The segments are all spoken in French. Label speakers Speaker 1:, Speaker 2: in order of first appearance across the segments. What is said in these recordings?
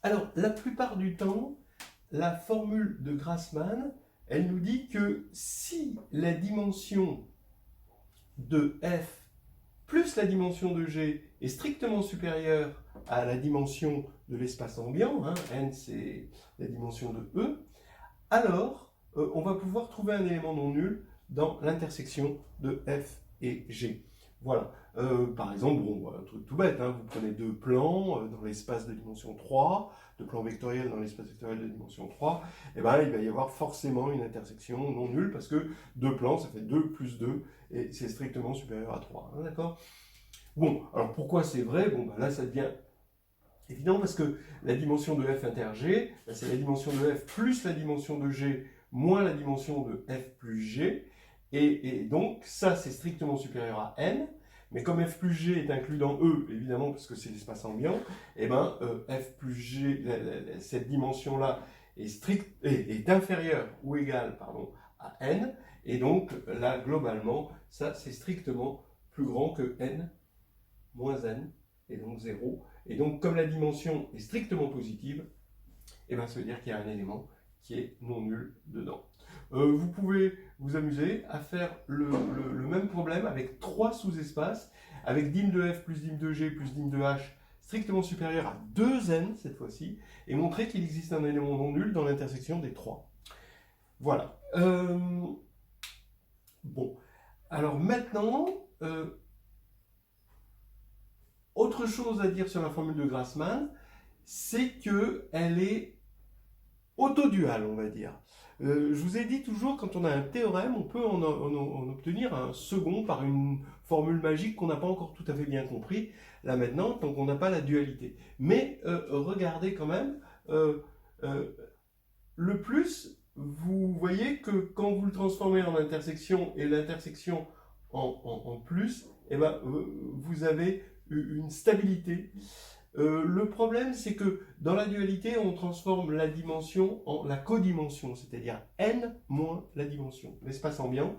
Speaker 1: Alors, la plupart du temps, la formule de Grassmann, elle nous dit que si la dimension de f plus la dimension de g est strictement supérieure à la dimension de l'espace ambiant, hein, n c'est la dimension de E, alors on va pouvoir trouver un élément non nul dans l'intersection de f et g. Voilà. Par exemple, bon, un truc tout bête, hein, vous prenez deux plans dans l'espace de dimension 3, deux plans vectoriels dans l'espace vectoriel de dimension 3, et ben, il va y avoir forcément une intersection non nulle, parce que deux plans, ça fait 2 plus 2, et c'est strictement supérieur à 3. Hein, d'accord? Bon, alors pourquoi c'est vrai? Bon, ben là, ça devient évident, parce que la dimension de f inter g, ben, c'est la dimension de f plus la dimension de g moins la dimension de f plus g, et donc ça, c'est strictement supérieur à n. Mais comme f plus g est inclus dans E, évidemment, parce que c'est l'espace ambiant, et ben f plus g, cette dimension-là est inférieure ou égale pardon, à n, et donc là, globalement, ça c'est strictement plus grand que n moins n, et donc 0. Et donc, comme la dimension est strictement positive, et ben ça veut dire qu'il y a un élément qui est non nul dedans. Vous pouvez vous amuser à faire le même problème avec trois sous-espaces, avec dim de f plus dim de g plus dim de h strictement supérieur à 2n cette fois-ci, et montrer qu'il existe un élément non nul dans l'intersection des trois. Voilà. Bon. Alors maintenant, autre chose à dire sur la formule de Grassmann, c'est qu'elle est autoduale, on va dire. Je vous ai dit toujours, quand on a un théorème, on peut en obtenir un second par une formule magique qu'on n'a pas encore tout à fait bien compris, là maintenant, tant qu'on n'a pas la dualité. Mais regardez quand même, le plus, vous voyez que quand vous le transformez en intersection et l'intersection en plus, eh ben, vous avez une stabilité. Le problème, c'est que dans la dualité, on transforme la dimension en la codimension, c'est-à-dire n moins la dimension, l'espace ambiant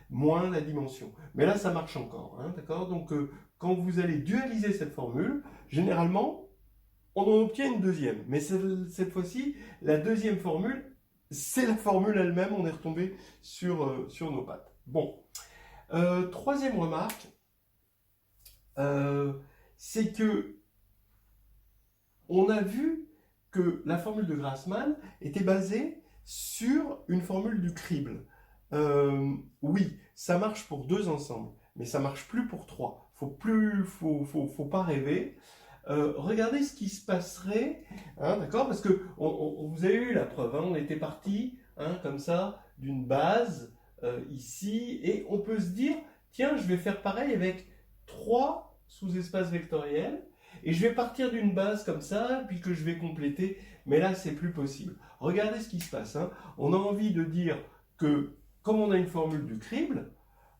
Speaker 1: moins la dimension. Mais là, ça marche encore, hein, d'accord? Donc, quand vous allez dualiser cette formule, généralement, on en obtient une deuxième. Mais cette fois-ci, la deuxième formule, c'est la formule elle-même, on est retombé sur nos pattes. Bon, troisième remarque, c'est que on a vu que la formule de Grassmann était basée sur une formule du crible. Oui, ça marche pour deux ensembles, mais ça marche plus pour trois. Faut pas rêver. Regardez ce qui se passerait, hein, d'accord? Parce que vous avez eu la preuve, hein, on était parti, hein, comme ça, d'une base ici, et on peut se dire, tiens, je vais faire pareil avec trois sous-espaces vectoriels. Et je vais partir d'une base comme ça, puis que je vais compléter, mais là, c'est plus possible. Regardez ce qui se passe. Hein. On a envie de dire que, comme on a une formule du crible,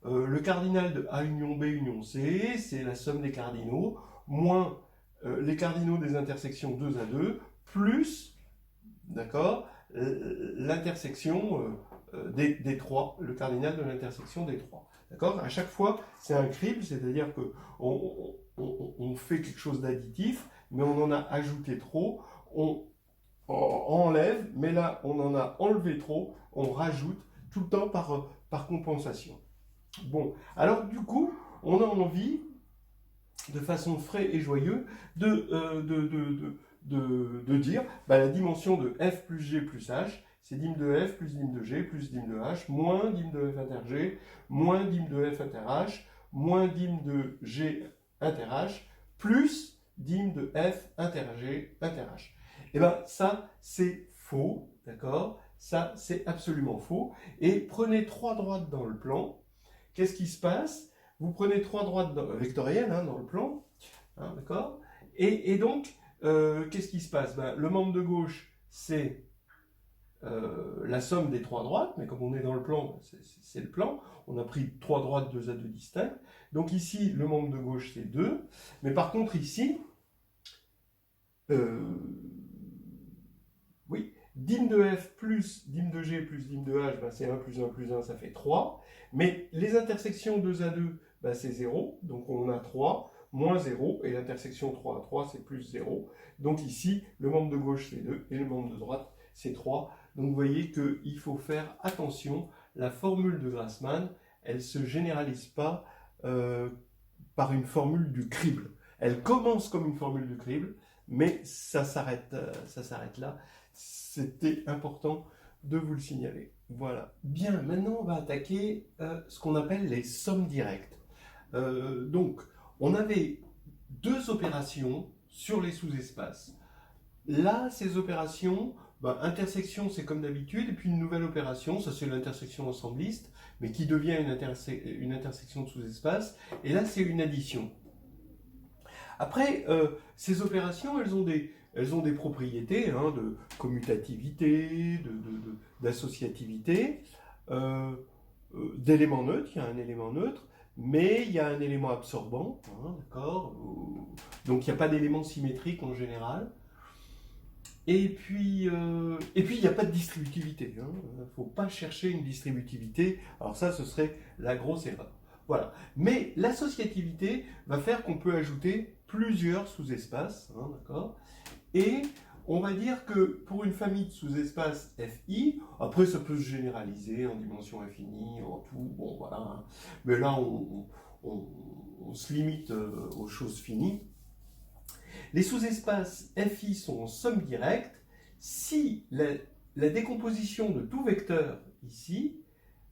Speaker 1: le cardinal de A union B union C, c'est la somme des cardinaux, moins les cardinaux des intersections 2 à 2, plus, d'accord, l'intersection des trois, le cardinal de l'intersection des trois. D'accord? À chaque fois, c'est un crible, c'est-à-dire que on fait quelque chose d'additif, mais on en a ajouté trop, on enlève, mais là, on en a enlevé trop, on rajoute tout le temps par compensation. Bon, alors du coup, on a envie, de façon frais et joyeux, de dire bah, la dimension de f plus g plus h, c'est dim de f plus dim de g plus dim de h, moins dim de f inter g, moins dim de f inter h, moins dim de g inter h, plus dim de f inter g inter h. Et bien ça, c'est faux, d'accord? Ça, c'est absolument faux. Et prenez trois droites dans le plan. Qu'est-ce qui se passe? Vous prenez trois droites vectorielles hein, dans le plan, hein, d'accord? Et donc, qu'est-ce qui se passe? Ben, le membre de gauche, c'est la somme des trois droites, mais comme on est dans le plan, c'est le plan. On a pris trois droites 2 à 2 distinctes. Donc ici, le membre de gauche, c'est 2. Mais par contre, ici, oui, dim de f plus dim de g plus dim de h, ben c'est 1 plus 1 plus 1, ça fait 3. Mais les intersections 2 à 2, ben c'est 0, donc on a 3. moins 0, et l'intersection 3 à 3, c'est plus 0. Donc ici, le membre de gauche, c'est 2, et le membre de droite, c'est 3. Donc vous voyez qu'il faut faire attention, la formule de Grassmann, elle ne se généralise pas par une formule du crible. Elle commence comme une formule de crible, mais ça s'arrête là. C'était important de vous le signaler. Voilà. Bien, maintenant on va attaquer ce qu'on appelle les sommes directes. Donc, on avait deux opérations sur les sous-espaces. Là, ces opérations, intersection, c'est comme d'habitude, et puis une nouvelle opération, ça c'est l'intersection ensembliste, mais qui devient une intersection de sous-espace, et là c'est une addition. Après, ces opérations, elles ont des propriétés de commutativité, d'associativité, d'éléments neutres, il y a un élément neutre, mais il y a un élément absorbant, d'accord. Donc il n'y a pas d'élément symétrique en général. Et puis, il n'y a pas de distributivité. Il ne faut pas chercher une distributivité. Alors ça, ce serait la grosse erreur. Voilà. Mais l'associativité va faire qu'on peut ajouter plusieurs sous-espaces. D'accord. Et on va dire que pour une famille de sous-espaces Fi, après ça peut se généraliser en dimension infinie, en tout, bon voilà. Mais là, on se limite aux choses finies. Les sous-espaces Fi sont en somme directe si la décomposition de tout vecteur ici,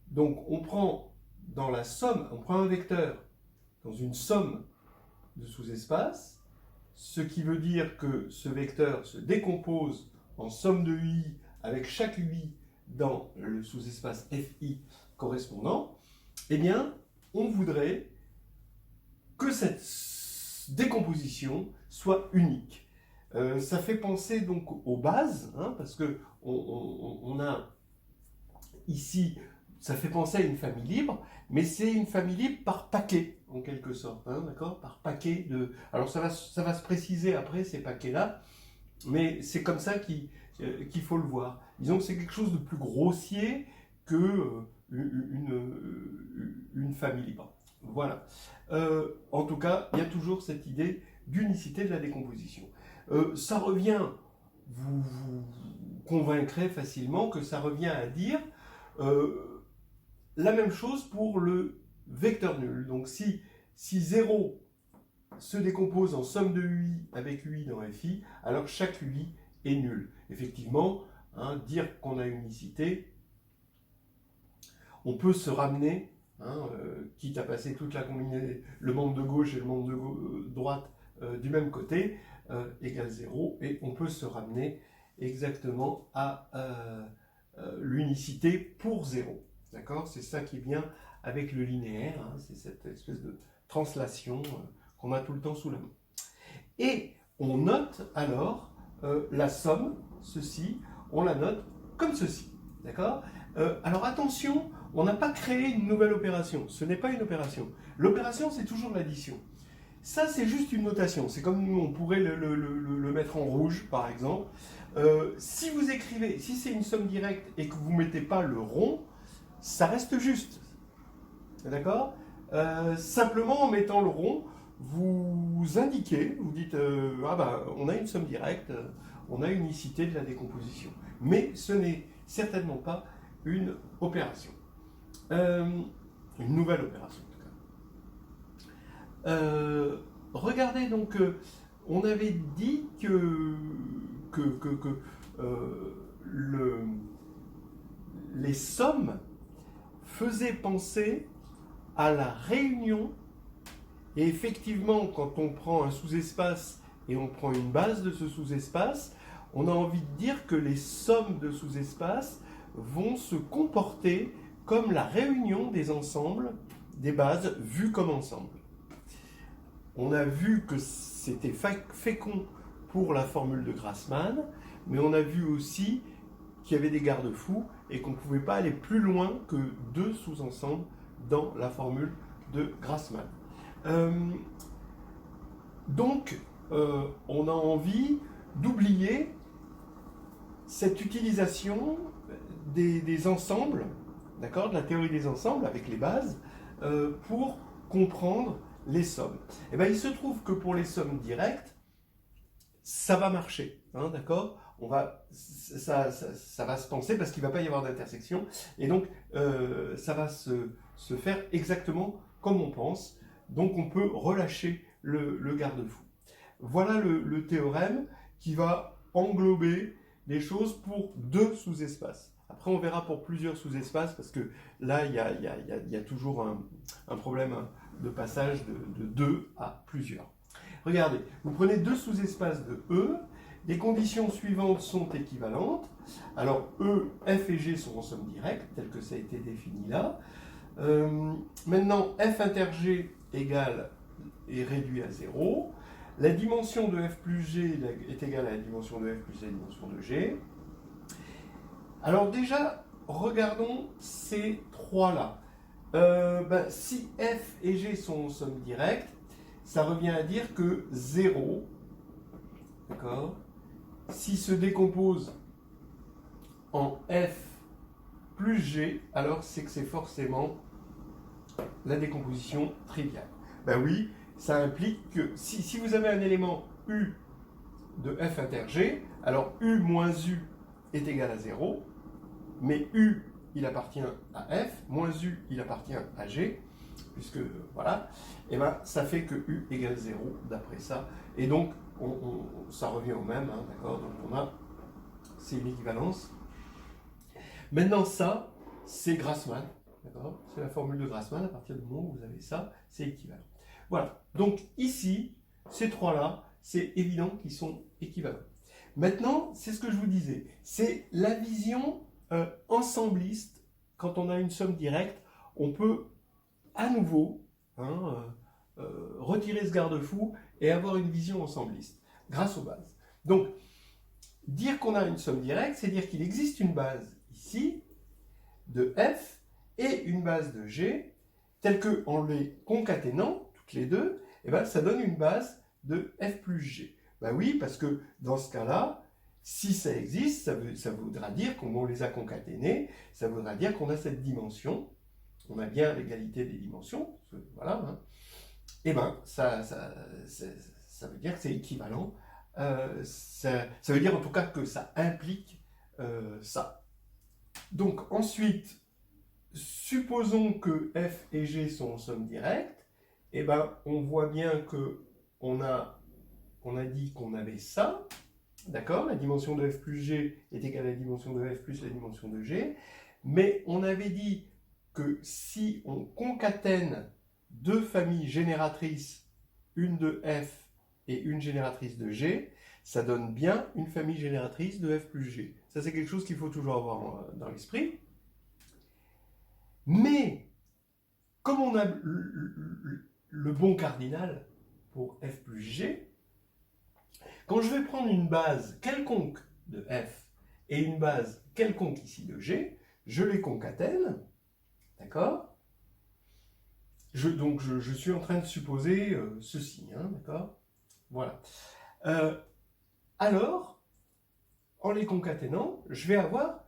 Speaker 1: donc on prend dans la somme, on prend un vecteur dans une somme de sous-espaces, ce qui veut dire que ce vecteur se décompose en somme de UI avec chaque UI dans le sous-espace Fi correspondant, eh bien, on voudrait que cette décomposition soit unique. Ça fait penser donc aux bases, parce que on a ici, ça fait penser à une famille libre, mais c'est une famille libre par paquet, en quelque sorte, d'accord, par paquet de... Alors ça va se préciser après, ces paquets-là, mais c'est comme ça qu'il faut le voir. Disons que c'est quelque chose de plus grossier que une famille libre. Voilà. En tout cas, il y a toujours cette idée d'unicité de la décomposition. Ça revient, vous convaincrez facilement que ça revient à dire la même chose pour le vecteur nul. Donc si 0 se décompose en somme de UI avec UI dans Fi, alors chaque UI est nul. Effectivement, dire qu'on a unicité, on peut se ramener, quitte à passer toute la combinaison, le membre de gauche et le membre de droite du même côté, égale 0, et on peut se ramener exactement à l'unicité pour 0. D'accord? C'est ça qui vient avec le linéaire, c'est cette espèce de translation qu'on a tout le temps sous la main. Et on note alors la somme, ceci, on la note comme ceci. D'accord? Alors attention, on n'a pas créé une nouvelle opération. Ce n'est pas une opération. L'opération, c'est toujours l'addition. Ça, c'est juste une notation. C'est comme on pourrait le mettre en rouge, par exemple. Si vous écrivez, si c'est une somme directe et que vous ne mettez pas le rond, ça reste juste. D'accord? Simplement, en mettant le rond, vous indiquez, vous dites, on a une somme directe, on a une unicité de la décomposition. Mais ce n'est certainement pas une opération. Une nouvelle opération, en tout cas. Regardez donc, on avait dit que les sommes faisaient penser à la réunion, et effectivement, quand on prend un sous-espace et on prend une base de ce sous-espace, on a envie de dire que les sommes de sous-espaces vont se comporter comme la réunion des ensembles, des bases vues comme ensemble. On a vu que c'était fécond pour la formule de Grassmann, mais on a vu aussi qu'il y avait des garde-fous et qu'on ne pouvait pas aller plus loin que deux sous-ensembles dans la formule de Grassmann. Donc, on a envie d'oublier cette utilisation des ensembles, d'accord, de la théorie des ensembles avec les bases, pour comprendre les sommes. Et bien, il se trouve que pour les sommes directes, ça va marcher, hein, d'accord? Ça va se penser parce qu'il ne va pas y avoir d'intersection. Et donc, ça va se faire exactement comme on pense. Donc, on peut relâcher le garde-fou. Voilà le théorème qui va englober les choses pour 2 sous-espaces. Après, on verra pour plusieurs sous-espaces parce que là, il y a toujours un problème de passage de 2 à plusieurs. Regardez, vous prenez 2 sous-espaces de E, les conditions suivantes sont équivalentes. Alors, E, F et G sont en somme directe, tel que ça a été défini là. Maintenant, F inter G est réduit à 0. La dimension de F plus G est égale à la dimension de F plus la dimension de G. Alors déjà, regardons ces trois-là. Si F et G sont en somme directe, ça revient à dire que 0, d'accord, s'il se décompose en F plus G, alors c'est que c'est forcément la décomposition triviale. Ben oui, ça implique que si vous avez un élément U de F inter G, alors U moins U est égal à 0, mais U, il appartient à F, moins U, il appartient à G, puisque, voilà, et ben ça fait que U égale 0 d'après ça, et donc ça revient au même, hein, d'accord, donc c'est une équivalence. Maintenant ça, c'est Grassmann, d'accord, c'est la formule de Grassmann, à partir du moment où vous avez ça, c'est équivalent. Voilà, donc ici, ces trois-là, c'est évident qu'ils sont équivalents. Maintenant, c'est ce que je vous disais, c'est la vision ensembliste. Quand on a une somme directe, on peut à nouveau retirer ce garde-fou et avoir une vision ensembliste, grâce aux bases. Donc, dire qu'on a une somme directe, c'est dire qu'il existe une base ici, de F, et une base de G, telle que, en les concaténant, toutes les deux, et ben, ça donne une base de F plus G. Ben oui, parce que dans ce cas-là, si ça existe, ça voudra dire qu'on les a concaténés, ça voudra dire qu'on a cette dimension, on a bien l'égalité des dimensions, voilà, hein. Et bien, ça veut dire que c'est équivalent, ça veut dire en tout cas que ça implique ça. Donc ensuite, supposons que F et G sont en somme directe, et ben on voit bien que on a dit qu'on avait ça, d'accord, la dimension de F plus G est égale à la dimension de F plus la dimension de G, mais on avait dit que si on concatène deux familles génératrices, une de F et une génératrice de G, ça donne bien une famille génératrice de F plus G. Ça, c'est quelque chose qu'il faut toujours avoir dans l'esprit. Mais, comme on a le bon cardinal pour F plus G, quand je vais prendre une base quelconque de F et une base quelconque ici de G, je les concatène, d'accord ? Donc je suis en train de supposer ceci, hein, d'accord ? Voilà. Alors, en les concaténant, je vais avoir,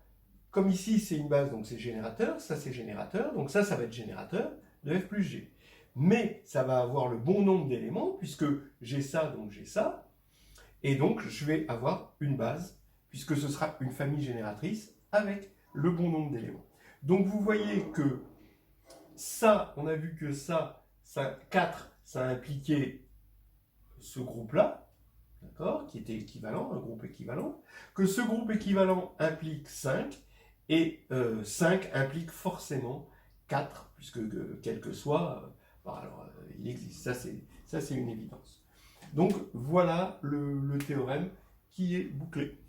Speaker 1: comme ici c'est une base, donc c'est générateur, ça c'est générateur, donc ça va être générateur de F plus G. Mais ça va avoir le bon nombre d'éléments, puisque j'ai ça, donc j'ai ça, et donc je vais avoir une base, puisque ce sera une famille génératrice avec le bon nombre d'éléments. Donc vous voyez que ça, on a vu que ça 4, ça impliquait ce groupe-là, d'accord, qui était équivalent, un groupe équivalent, que ce groupe équivalent implique 5, et 5 implique forcément 4, puisque quel que soit, il existe, ça c'est une évidence. Donc voilà le théorème qui est bouclé.